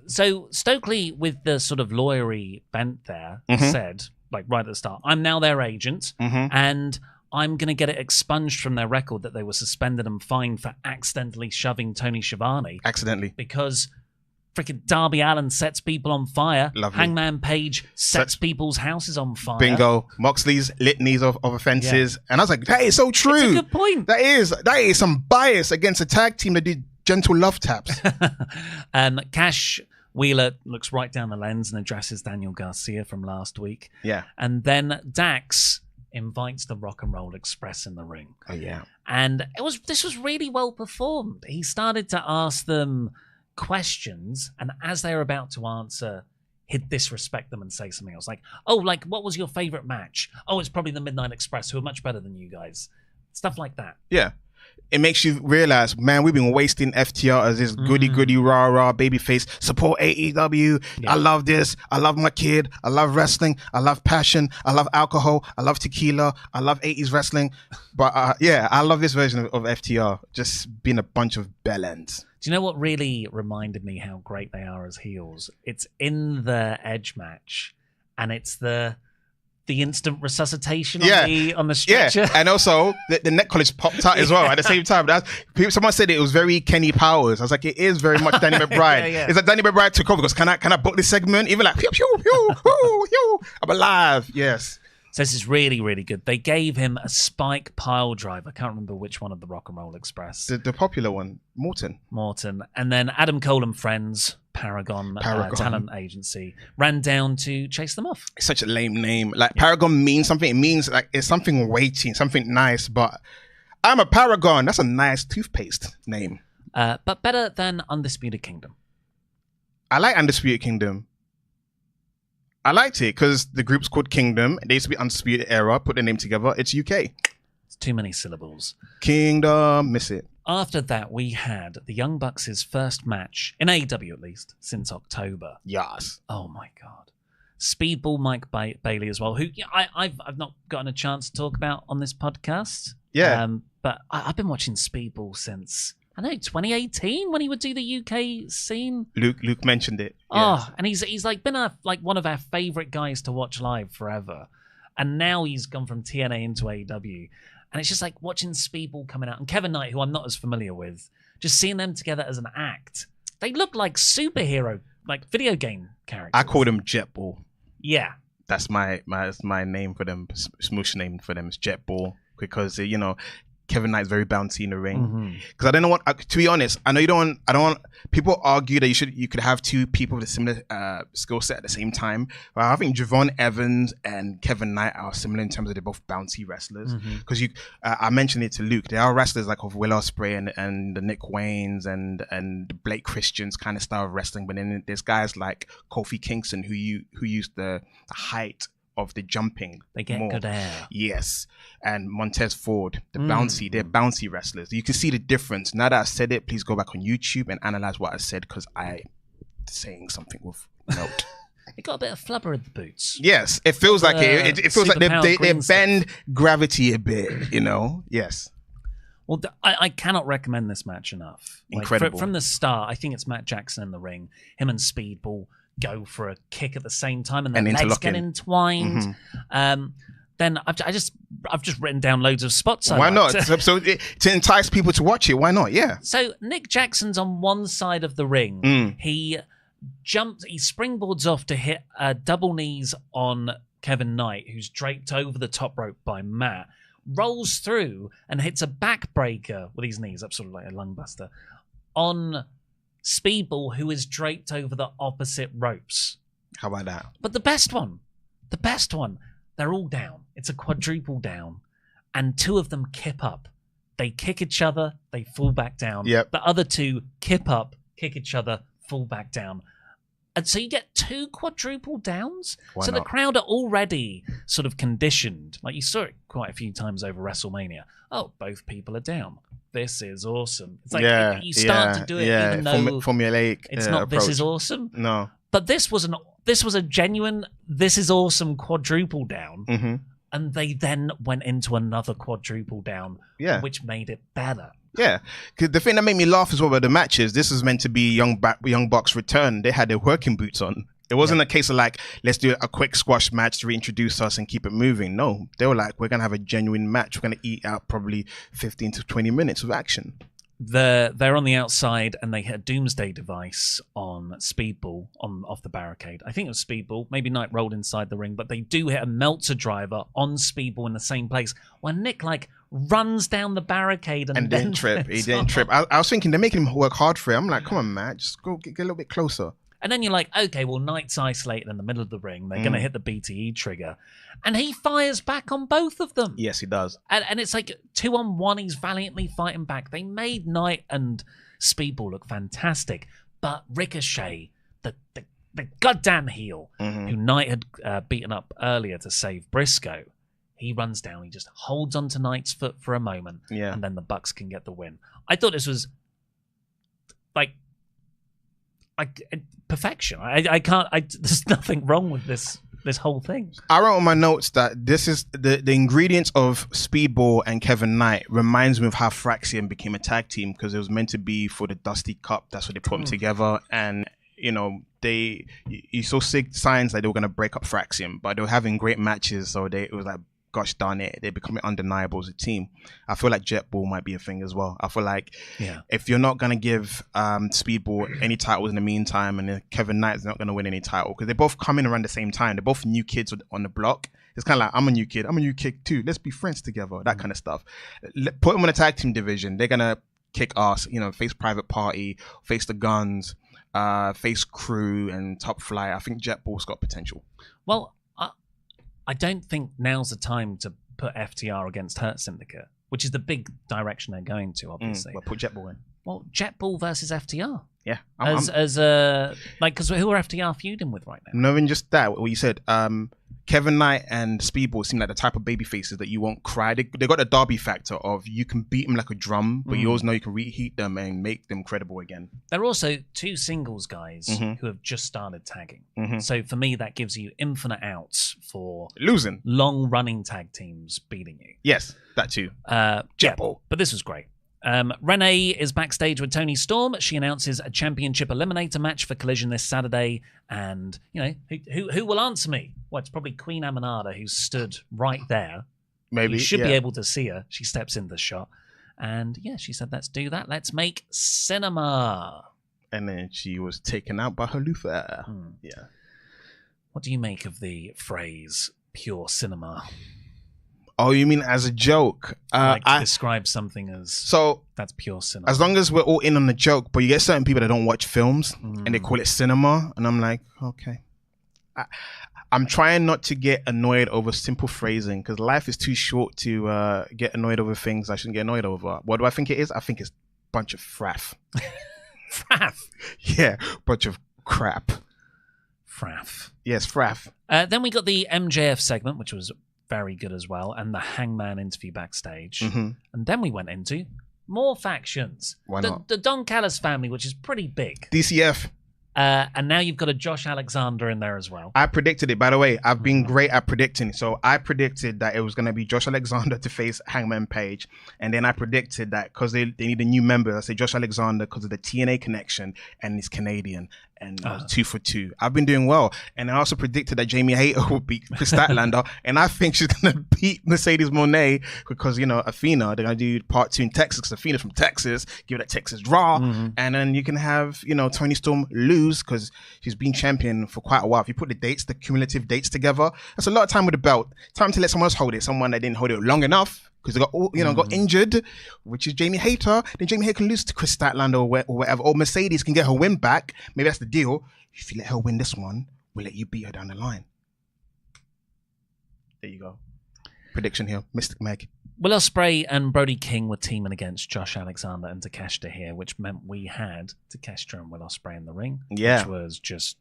So Stokley, with the sort of lawyery bent there, said, like right at the start, I'm now their agent, and I'm going to get it expunged from their record that they were suspended and fined for accidentally shoving Tony Schiavone. Accidentally. Because freaking Darby Allin sets people on fire. Lovely. Hangman Page sets people's houses on fire. Bingo. Moxley's litanies of offenses. Yeah. And I was like, that is so true. It's a good point. That is some bias against a tag team that did gentle love taps. Cash Wheeler looks right down the lens and addresses Daniel Garcia from last week. Yeah. And then Dax invites the Rock and Roll Express in the ring. Oh yeah. And this was really well performed. He started to ask them questions, and as they were about to answer, he'd disrespect them and say something else. Like, oh, like, what was your favorite match? Oh, it's probably the Midnight Express, who are much better than you guys. Stuff like that. Yeah. It makes you realize, man, we've been wasting FTR as this goody rah babyface. Support AEW. Yeah. I love this. I love my kid. I love wrestling. I love passion. I love alcohol. I love tequila. I love 80s wrestling. But yeah, I love this version of FTR. Just being a bunch of bellends. Do you know what really reminded me how great they are as heels? It's in the Edge match, and it's the instant resuscitation on the stretcher. Yeah, and also the neck college popped out as well at the same time. Someone said it was very Kenny Powers. I was like, it is very much Danny McBride. It's like Danny McBride took over because can I book this segment? Even like, pew, pew, pew, pew, pew. I'm alive. Yes. So this is really, really good. They gave him a spike pile drive. I can't remember which one of the Rock and Roll Express. The popular one, Morton. And then Adam Cole and Friends, Paragon. Talent agency, ran down to chase them off. It's such a lame name. Like Paragon means something. It means like it's something weighty, something nice. But I'm a Paragon. That's a nice toothpaste name. But better than Undisputed Kingdom. I like Undisputed Kingdom. I liked it because the group's called Kingdom. They used to be Undisputed Era. Put their name together. It's UK. It's too many syllables. Kingdom, miss it. After that, we had the Young Bucks' first match, in AEW at least, since October. Yes. Oh my God. Speedball Mike Bailey as well, who I've not gotten a chance to talk about on this podcast. Yeah. But I've been watching Speedball since, I know, 2018 when he would do the UK scene. Luke mentioned it. Oh, and he's like been one of our favorite guys to watch live forever. And now he's gone from TNA into AEW. And it's just like watching Speedball coming out and Kevin Knight, who I'm not as familiar with, just seeing them together as an act. They look like superhero, like video game characters. I call them Jetball. Yeah. That's my name for them. Smoosh name for them is Jetball because, Kevin Knight's very bouncy in the ring. Because I don't know what, to be honest, I know I don't want, people argue that you could have two people with a similar skill set at the same time. But I think Javon Evans and Kevin Knight are similar in terms of they're both bouncy wrestlers. Because I mentioned it to Luke, there are wrestlers like of Will Ospreay and the Nick Waynes and Blake Christian's kind of style of wrestling. But then there's guys like Kofi Kingston who use the height of the jumping. They get good air. Yes. And Montez Ford, they're bouncy wrestlers. You can see the difference. Now that I said it, please go back on YouTube and analyze what I said because I'm saying something with note. It got a bit of flubber in the boots. Yes. It feels like it feels like they bend gravity a bit, Yes. Well, I cannot recommend this match enough. Incredible. From the start, I think it's Matt Jackson in the ring. Him and Speedball go for a kick at the same time and their legs get entwined. Then I've just written down loads of spots. Why not? So to entice people to watch it, why not? Yeah. So Nick Jackson's on one side of the ring. He springboards off to hit double knees on Kevin Knight, who's draped over the top rope by Matt, rolls through and hits a backbreaker with his knees, up sort of like a lungbuster, on Speedball, who is draped over the opposite ropes. How about that? But the best one, they're all down. It's a quadruple down. And two of them kip up. They kick each other, they fall back down. Yep. The other two kip up, kick each other, fall back down. And so you get two quadruple downs. Why so not? The crowd are already sort of conditioned. Like you saw it quite a few times over WrestleMania. Oh, both people are down. This is awesome. It's like you start to do it even though formulaic. It's not approach. This is awesome. No. But this was a genuine this is awesome quadruple down. And they then went into another quadruple down, which made it better. Yeah, because the thing that made me laugh as well about the matches, this was meant to be Young Bucks' return. They had their working boots on. It wasn't a case of like, let's do a quick squash match to reintroduce us and keep it moving. No, they were like, we're going to have a genuine match. We're going to eat out probably 15 to 20 minutes of action. They're on the outside and they hit a doomsday device on Speedball off the barricade. I think it was Speedball. Maybe Knight rolled inside the ring, but they do hit a Meltzer driver on Speedball in the same place when Nick runs down the barricade and didn't trip. He didn't trip. I was thinking they're making him work hard for it. I'm like, come on, man, just go get a little bit closer. And then you're like, okay, well, Knight's isolated in the middle of the ring. They're going to hit the BTE trigger. And he fires back on both of them. Yes, he does. And it's like 2-on-1, he's valiantly fighting back. They made Knight and Speedball look fantastic. But Ricochet, the goddamn heel, who Knight had beaten up earlier to save Briscoe, he runs down, he just holds onto Knight's foot for a moment, and then the Bucks can get the win. I thought this was like perfection. I can't. There's nothing wrong with this whole thing. I wrote on my notes that this is the ingredients of Speedball and Kevin Knight reminds me of how Fraxium became a tag team, because it was meant to be for the Dusty Cup. That's what they put them together, and you know you saw signs that they were going to break up Fraxium, but they were having great matches, so it was like, gosh darn it, they're becoming undeniable as a team. I feel like Jetball might be a thing as well. I feel like if you're not going to give Speedball any titles in the meantime, and then Kevin Knight's not going to win any title, because they both come in around the same time. They're both new kids on the block. It's kind of like, I'm a new kid too. Let's be friends together. That kind of stuff. Put them in a tag team division. They're going to kick ass, face Private Party, face the Guns, face Crew and Top Flight. I think Jetball's got potential. Well, I don't think now's the time to put FTR against Hurt Syndicate, which is the big direction they're going to, obviously. Well, put Jetball in. Well, Jetball versus FTR. Yeah. Because who are FTR feuding with right now? Not even just that, what you said. Kevin Knight and Speedball seem like the type of baby faces that you won't cry. They got the Derby factor of you can beat them like a drum, but you always know you can reheat them and make them credible again. They're also two singles guys who have just started tagging. So for me, that gives you infinite outs for losing long-running tag teams beating you. Yes, that too. Jetball. Yeah, but this was great. Renee is backstage with Toni Storm. She announces a championship eliminator match for Collision this Saturday. And, who will answer me? Well, it's probably Queen Aminata, who stood right there. Maybe. You should be able to see her. She steps in the shot. And, she said, let's do that. Let's make cinema. And then she was taken out by her Luther. Yeah. What do you make of the phrase, pure cinema? Oh, you mean as a joke? I describe something as that's pure cinema. As long as we're all in on the joke, but you get certain people that don't watch films and they call it cinema, and I'm like, okay. I'm trying not to get annoyed over simple phrasing, because life is too short to get annoyed over things I shouldn't get annoyed over. What do I think it is? I think it's a bunch of fraff. Fraff? Yeah, bunch of crap. Fraff. Yes, fraff. Then we got the MJF segment, which was very good as well, and the Hangman interview backstage. And then we went into more factions. Why not? The Don Callis family, which is pretty big. DCF. And now you've got a Josh Alexander in there as well. I predicted it, by the way. I've been great at predicting. So I predicted that it was going to be Josh Alexander to face Hangman Page. And then I predicted that because they need a new member, I say Josh Alexander because of the TNA connection and he's Canadian. And I was 2 for 2. I've been doing well. And I also predicted that Jamie Hayter would beat Kris Statlander. And I think she's going to beat Mercedes Moné because, Athena, they're going to do part 2 in Texas because Athena's from Texas. Give it a Texas draw. And then you can have, Toni Storm lose because she's been champion for quite a while. If you put the cumulative dates together, that's a lot of time with the belt. Time to let someone else hold it. Someone that didn't hold it long enough. Because they got injured, which is Jamie Hayter. Then Jamie Hayter can lose to Kris Statlander or whatever. Or Mercedes can get her win back. Maybe that's the deal. If you let her win this one, we'll let you beat her down the line. There you go. Prediction here. Mystic Meg. Will Ospreay and Brody King were teaming against Josh Alexander and Takeshita here, which meant we had Takeshita and Will Ospreay in the ring. Yeah. Which was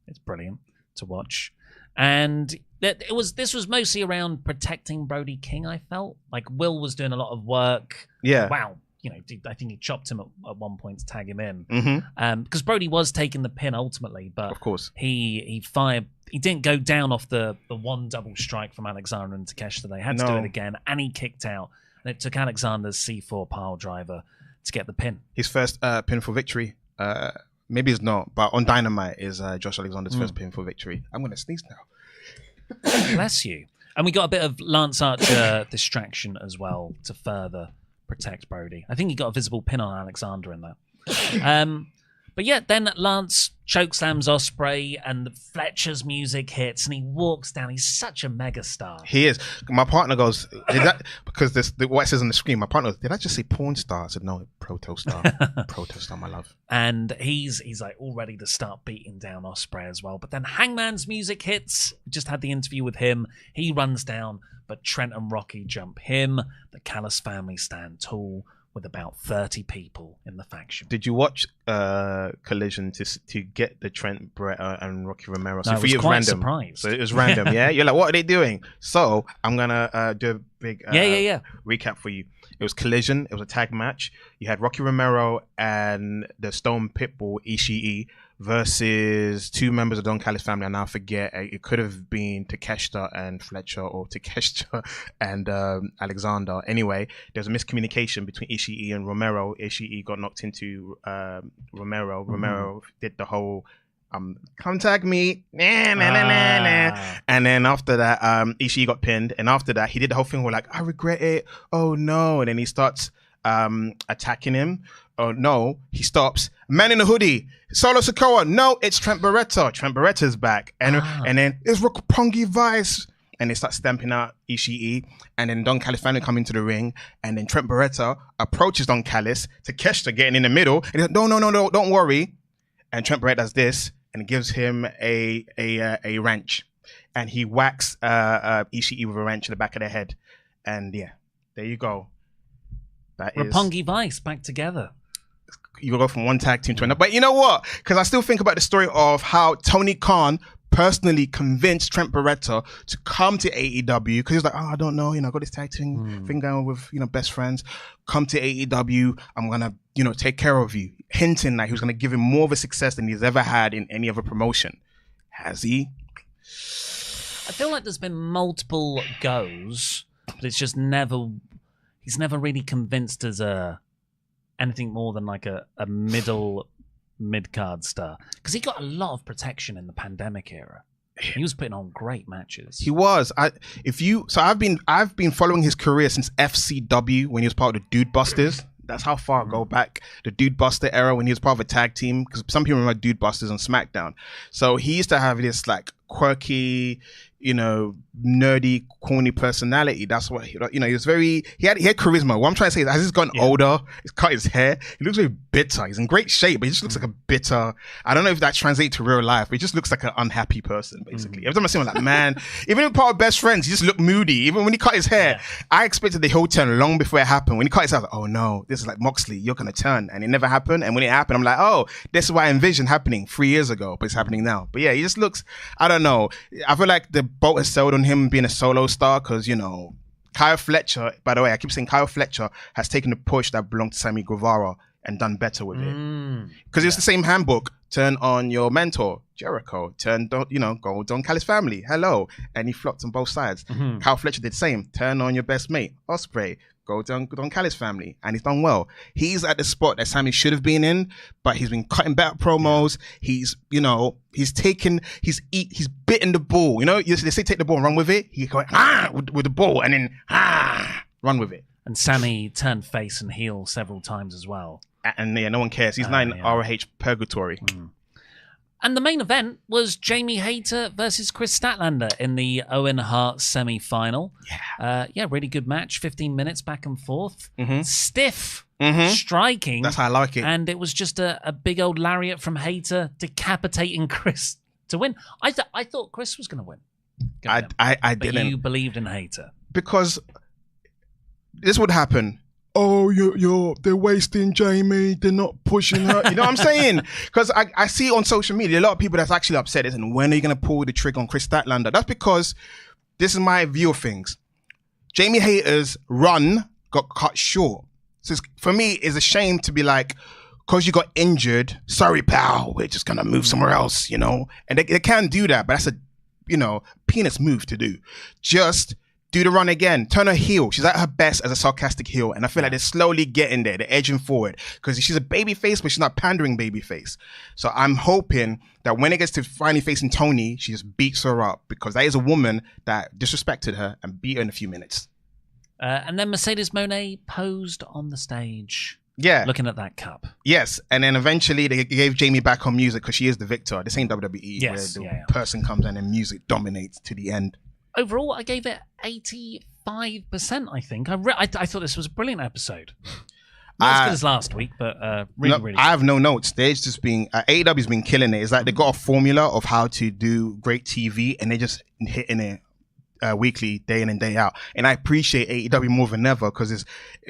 it's brilliant to watch. And this was mostly around protecting Brody King, I felt. Like, Will was doing a lot of work. Yeah. Wow. I think he chopped him at one point to tag him in. Because Brody was taking the pin ultimately, but of course he fired. He didn't go down off the one double strike from Alexander and Takeshita. They had to do it again, and he kicked out. And it took Alexander's C4 pile driver to get the pin. His first pin for victory. Maybe it's not, but on Dynamite is Josh Alexander's first pin for victory. I'm going to sneeze now. Bless you. And we got a bit of Lance Archer distraction as well to further protect Brody. I think he got a visible pin on Alexander in that. But yeah, then Lance chokeslams Ospreay and Fletcher's music hits and he walks down. He's such a megastar. He is. My partner goes, did that, because what it says on the screen, my partner goes, did I just say porn star? I said, no, proto-star. Proto-star, my love. And he's like all ready to start beating down Ospreay as well. But then Hangman's music hits. We just had the interview with him. He runs down, but Trent and Rocky jump him. The Callis family stand tall, with about 30 people in the faction. Did you watch Collision to get the Trent, Brett, and Rocky Romero? So no, I was quite surprised. So it was random, yeah? You're like, what are they doing? So I'm going to do a big recap for you. It was Collision. It was a tag match. You had Rocky Romero and the Stone Pitbull Ishii versus two members of Don Callis family. I now forget. It could have been Takeshita and Fletcher or Takeshita and Alexander. Anyway, there was a miscommunication between Ishii and Romero. Ishii got knocked into Romero. Romero did the whole come tag me. And then after that, Ishii got pinned. And after that, he did the whole thing where like, I regret it. Oh no. And then he starts attacking him. Oh no, he stops. Man in the hoodie. Solo Sikoa. No, it's Trent Barretta. Trent Barretta's back. And then it's Roppongi Vice. And they start stamping out Ishii. And then Don Callis finally come into the ring. And then Trent Barretta approaches Don Callis. Takeshita getting in the middle. And he's like, no, don't worry. And Trent Barretta does this and gives him a wrench. And he whacks Ishii with a wrench in the back of the head. And yeah, there you go. That is Roppongi Vice back together. You go from one tag team to another. But you know what? Because I still think about the story of how Tony Khan personally convinced Trent Barretta to come to AEW because he was like, I don't know, I got this tag team thing going with, best friends. Come to AEW. I'm going to, take care of you. Hinting that he was going to give him more of a success than he's ever had in any other promotion. Has he? I feel like there's been multiple goes, but it's just he's never really convinced as anything more than like a mid-card star, because he got a lot of protection in the pandemic era. He was putting on great matches. He was. I've been following his career since FCW when he was part of the Dude Busters. That's how far I go back. The Dude Buster era when he was part of a tag team, because some people remember Dude Busters on SmackDown. So he used to have this like quirky, nerdy, corny personality. That's what he was he had charisma. What I'm trying to say is, as he's gotten older, he's cut his hair. He looks very bitter. He's in great shape, but he just looks like a bitter. I don't know if that translates to real life, but he just looks like an unhappy person, basically. Every time I see him, I'm like, man, even in part of Best Friends, he just looked moody. Even when he cut his hair, I expected the heel turn long before it happened. When he cut his hair, I was like, oh no, this is like Moxley, you're going to turn. And it never happened. And when it happened, I'm like, oh, this is what I envisioned happening 3 years ago, but it's happening now. But yeah, he just looks, I don't know. I feel like the boat has sailed on him being a solo star because, Kyle Fletcher, by the way, I keep saying Kyle Fletcher has taken the push that belonged to Sammy Guevara and done better with it. Because it's the same handbook. Turn on your mentor, Jericho. Go Don Callis family. Hello. And he flopped on both sides. Kyle Fletcher did the same. Turn on your best mate, Ospreay. Go Don Callis family. And he's done well. He's at the spot that Sammy should have been in, but he's been cutting better promos. He's bitten the ball. They say take the ball and run with it. He's going, with the ball and then, run with it. And Sammy turned face and heel several times as well. And yeah, no one cares. He's not in ROH purgatory. And the main event was Jamie Hayter versus Kris Statlander in the Owen Hart semi-final. Really good match. 15 minutes back and forth. Stiff. Striking. That's how I like it. And it was just a big old lariat from Hayter decapitating Kris to win. I thought Kris was going to win. I didn't. But you believed in Hayter. Because this would happen. Oh, they're wasting Jamie. They're not pushing her. You know what I'm saying? Because I see on social media a lot of people that's actually upset. And when are you going to pull the trigger on Kris Statlander? That's because this is my view of things. Jamie Hayter's run got cut short. So for me, it's a shame to be like, because you got injured, sorry, pal, we're just going to move somewhere else, And they can do that, but that's a, penis move to do. Just do the run again. Turn her heel. She's at her best as a sarcastic heel. And I feel like they're slowly getting there. They're edging forward. Because she's a baby face, but she's not pandering baby face. So I'm hoping that when it gets to finally facing Toni, she just beats her up. Because that is a woman that disrespected her and beat her in a few minutes. And then Mercedes Moné posed on the stage. Yeah. Looking at that cup. Yes. And then eventually they gave Jamie back on music because she is the victor. This ain't WWE Yes. where the person comes in and music dominates to the end. Overall, I gave it 85%, I think. I thought this was a brilliant episode. Not as good as last week, but really good. I have no notes. There's just been AEW's been killing it. It's like they got a formula of how to do great TV, and they're just hitting it weekly, day in and day out. And I appreciate AEW more than ever because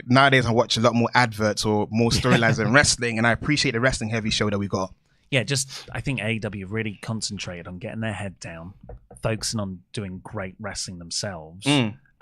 nowadays I watch a lot more adverts or more storylines than wrestling, and I appreciate the wrestling heavy show that we got. Yeah, I think AEW really concentrated on getting their head down, focusing on doing great wrestling themselves.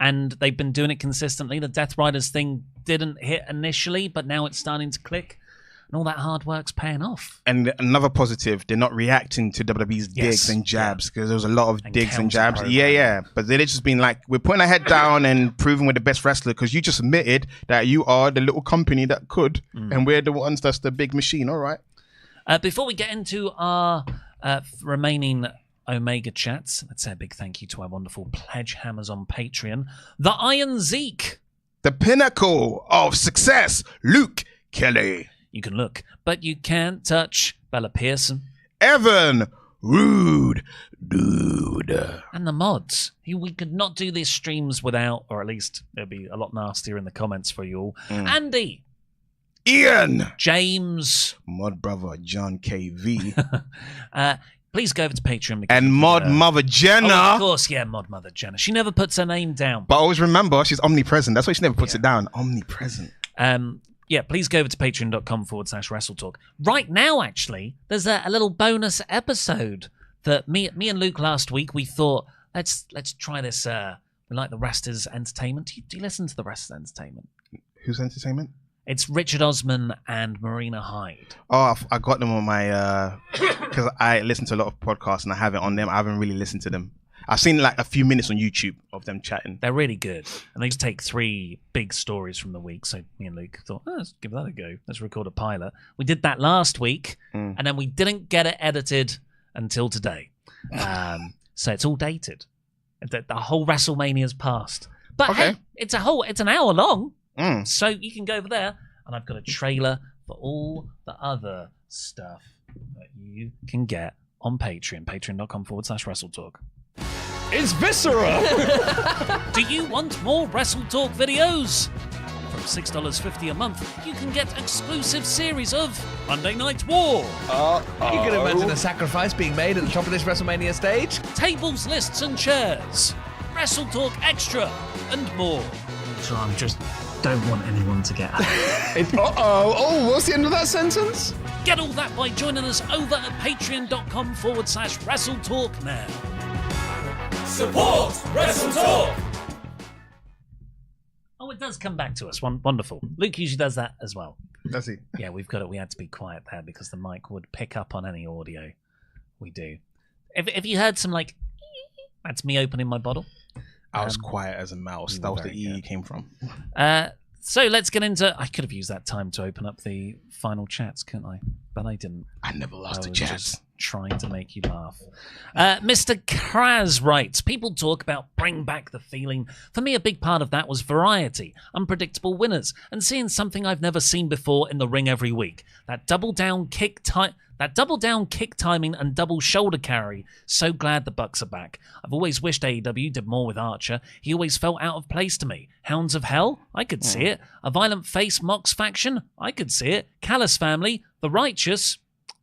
And they've been doing it consistently. The Death Riders thing didn't hit initially, but now it's starting to click. And all that hard work's paying off. And another positive, they're not reacting to WWE's digs and jabs, because there was a lot of digs and jabs. Yeah. But they've just been like, we're putting our head down and proving we're the best wrestler, because you just admitted that you are the little company that could, and we're the ones that's the big machine. All right. Before we get into our remaining Omega chats, let's say a big thank you to our wonderful pledge hammers on Patreon. The Iron Zeke. The pinnacle of success, Luke Kelly. You can look, but you can't touch. Bella Pearson. Evan Rude Dude. And the mods. We could not do these streams without, or at least it'll be a lot nastier in the comments for you all. Andy. Ian. James. Mod Brother John KV. Please go over to Patreon. And Mod Mother Jenna. Oh, of course, yeah, Mod Mother Jenna. She never puts her name down. But always remember, she's omnipresent. That's why she never puts it down. Omnipresent. Yeah, please go over to patreon.com/WrestleTalk. Right now, actually, there's a little bonus episode that me and Luke last week, we thought, let's try this. We like the Wrestlers Entertainment. Do you listen to the Wrestlers Entertainment? Whose entertainment? It's Richard Osman and Marina Hyde. Oh, I got them on my... Because I listen to a lot of podcasts and I have it on them. I haven't really listened to them. I've seen like a few minutes on YouTube of them chatting. They're really good. And they just take 3 big stories from the week. So me and Luke thought, let's give that a go. Let's record a pilot. We did that last week, and then we didn't get it edited until today. So it's all dated. The whole WrestleMania's passed. But hey, it's an hour long. So you can go over there, and I've got a trailer for all the other stuff that you can get on Patreon. Patreon.com/WrestleTalk. It's Viscera! Do you want more WrestleTalk videos? From $6.50 a month, you can get exclusive series of Monday Night War. You can imagine a sacrifice being made at the top of this WrestleMania stage. Tables, lists, and chairs. WrestleTalk Extra, and more. So I just don't want anyone to get out. Oh, what's the end of that sentence? Get all that by joining us over at patreon.com/WrestleTalk now. Support WrestleTalk! Oh, it does come back to us. Wonderful. Luke usually does that as well. Does he? Yeah, we had to be quiet there because the mic would pick up on any audio we do. If you heard some like, that's me opening my bottle. I was quiet as a mouse. That was the E came from. So let's get into... I could have used that time to open up the final chats, couldn't I? But I didn't. I never lost a chance. Just trying to make you laugh. Mr. Kraz writes, people talk about bring back the feeling. For me, a big part of that was variety, unpredictable winners, and seeing something I've never seen before in the ring every week. That double down kick timing and double shoulder carry. So glad the Bucks are back. I've always wished AEW did more with Archer. He always felt out of place to me. Hounds of Hell? I could see it. A Violent Face Mox faction? I could see it. Callis family? The Righteous?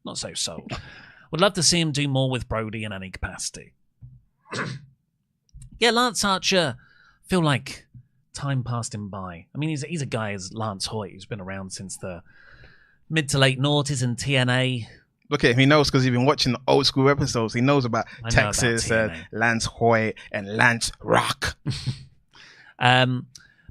Not so sold. Would love to see him do more with Brody in any capacity. Yeah, Lance Archer, feel like time passed him by. I mean, he's a guy as Lance Hoyt who's been around since the mid to late noughties in TNA. Look at him, he knows because he's been watching the old school episodes. He knows about Texas, Lance Hoyt, and Lance Rock. But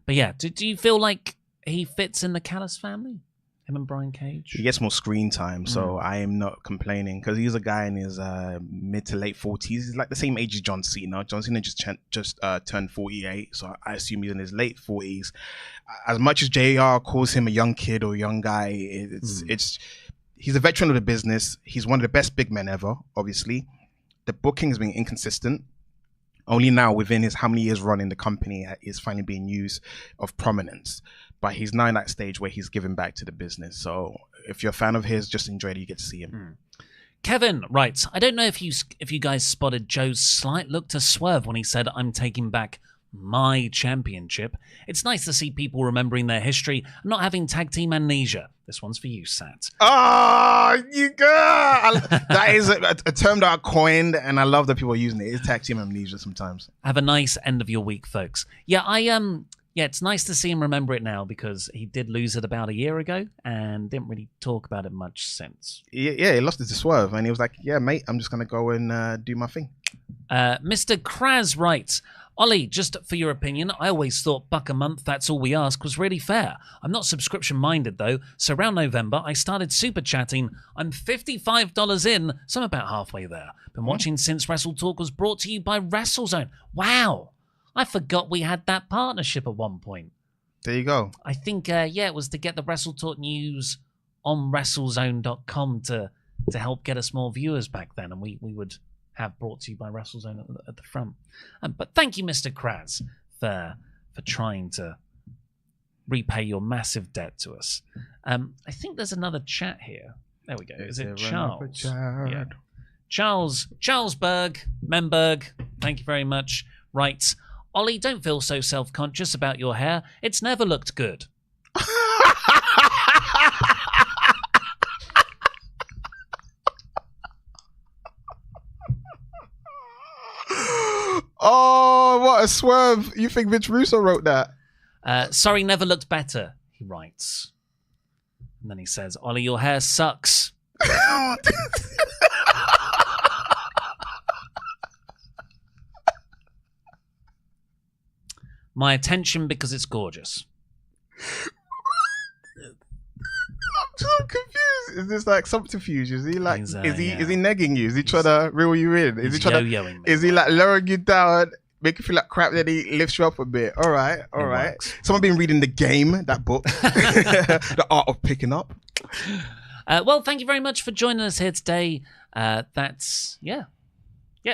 yeah, do you feel like he fits in the Callis family? Him and Brian Cage? He gets more screen time, so I am not complaining because he's a guy in his mid to late 40s. He's like the same age as John Cena. John Cena just turned 48, so I assume he's in his late 40s. As much as JR calls him a young kid or a young guy, he's a veteran of the business. He's one of the best big men ever, obviously. The booking has been inconsistent. Only now, within his how many years running the company, is finally being used of prominence. But he's now in that stage where he's giving back to the business. So if you're a fan of his, just enjoy it. You get to see him. Kevin writes, I don't know if you guys spotted Joe's slight look to swerve when he said, I'm taking back my championship. It's nice to see people remembering their history and not having tag team amnesia. This one's for you, Sat. Oh, you girl! That is a term that I coined, and I love that people are using it. It's tag team amnesia sometimes. Have a nice end of your week, folks. Yeah, it's nice to see him remember it now because he did lose it about a year ago and didn't really talk about it much since. Yeah, he lost it to Swerve, and he was like, yeah, mate, I'm just going to go and do my thing. Mr. Kraz writes, Ollie, just for your opinion, I always thought $1 a month, that's all we ask, was really fair. I'm not subscription-minded, though, so around November, I started super chatting. I'm $55 in, so I'm about halfway there. Been watching since WrestleTalk was brought to you by WrestleZone. Wow! I forgot we had that partnership at one point. There you go. I think, it was to get the WrestleTalk news on WrestleZone.com to help get us more viewers back then, and we would have brought to you by WrestleZone at the front. But thank you, Mr. Kraz, for trying to repay your massive debt to us. I think there's another chat here. There we go. Is it Charles? Yeah. Charles Berg, Memberg, thank you very much. Writes, Ollie, don't feel so self-conscious about your hair. It's never looked good. Oh, what a swerve. You think Vince Russo wrote that? Sorry, never looked better, he writes. And then he says, Ollie, your hair sucks. My attention because it's gorgeous. I'm so confused. Is this like subterfuge? Is he like? Is he negging you? Is he trying to reel you in? Is he trying to? Is he like lowering you down, make you feel like crap? Then he lifts you up a bit. All right. Someone been reading The Game, that book, The Art of Picking Up. Well, thank you very much for joining us here today. Yeah.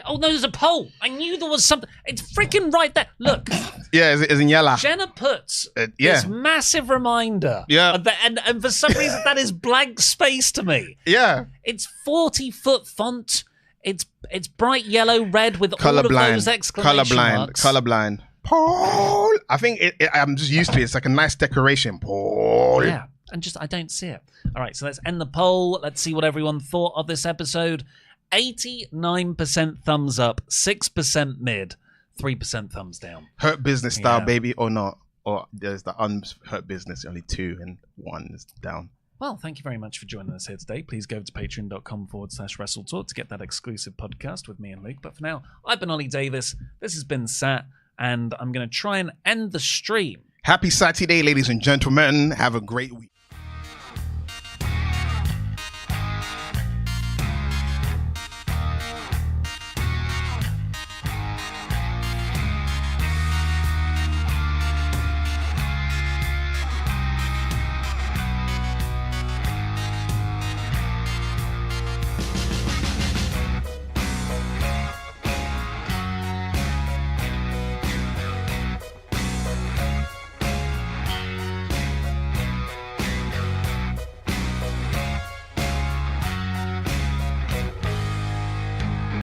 Oh, no, there's a poll. I knew there was something. It's freaking right there. Look. Yeah, it's in yellow. Jenna puts this massive reminder. Yeah. And for some reason, that is blank space to me. Yeah. It's 40-foot font. It's bright yellow, red with all of those exclamation marks. Colorblind. Paul. I think I'm just used to it. It's like a nice decoration. Paul. Yeah. And I don't see it. All right, so let's end the poll. Let's see what everyone thought of this episode. 89% thumbs up, 6% mid, 3% thumbs down. Hurt Business style, baby, or not? Or there's the unhurt business, only 2 and 1 is down. Well, thank you very much for joining us here today. Please go to patreon.com/WrestleTalk to get that exclusive podcast with me and Luke. But for now, I've been Ollie Davis. This has been Sat, and I'm going to try and end the stream. Happy Saturday, ladies and gentlemen. Have a great week.